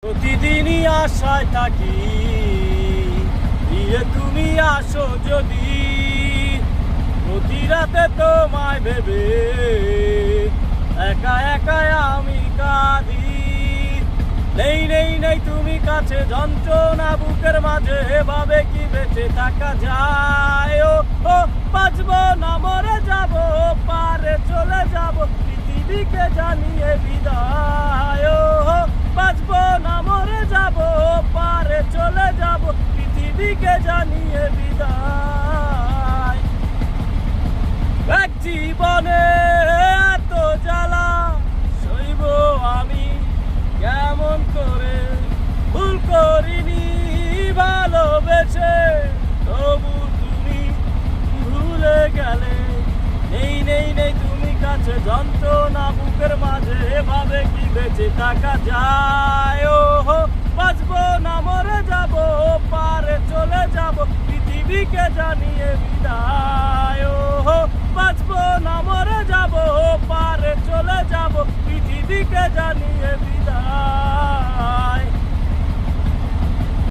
প্রতিদিনই আশায় থাকি তুমি আসো যদি, প্রতি রাতে তোমায় ভেবে একা একা আমি কাঁদি। নেই নেই নেই তুমি কাছে, যন্ত্রণা বুকের মাঝে, এভাবে কি বেঁচে থাকা যায়? ও বাঁচবো না মরে যাব, পারে চলে যাব পৃথিবীকে জানিয়ে বিদায়। ও বাঁচবো না মরে যাব, পারে চলে যাব পৃথিবীকে জানিয়ে বিদায়। এক জীবনে এত জ্বালা সইব আমি কেমন করে? ভুল করিনি ভালোবেসে, তবু তুমি ভুলে গেলে। নেই নেই নেই তুমি কাছে, যন্ত্রণা বুকের মাঝে, এভাবে কি বেঁচে থাকা যায়? ও বাঁচবো না মরে যাব, পারে চলে যাব পৃথিবীকে জানিয়ে বিদায়। ও বাঁচবো না মরে যাব, পারে চলে যাব পৃথিবীকে জানিয়ে বিদায়।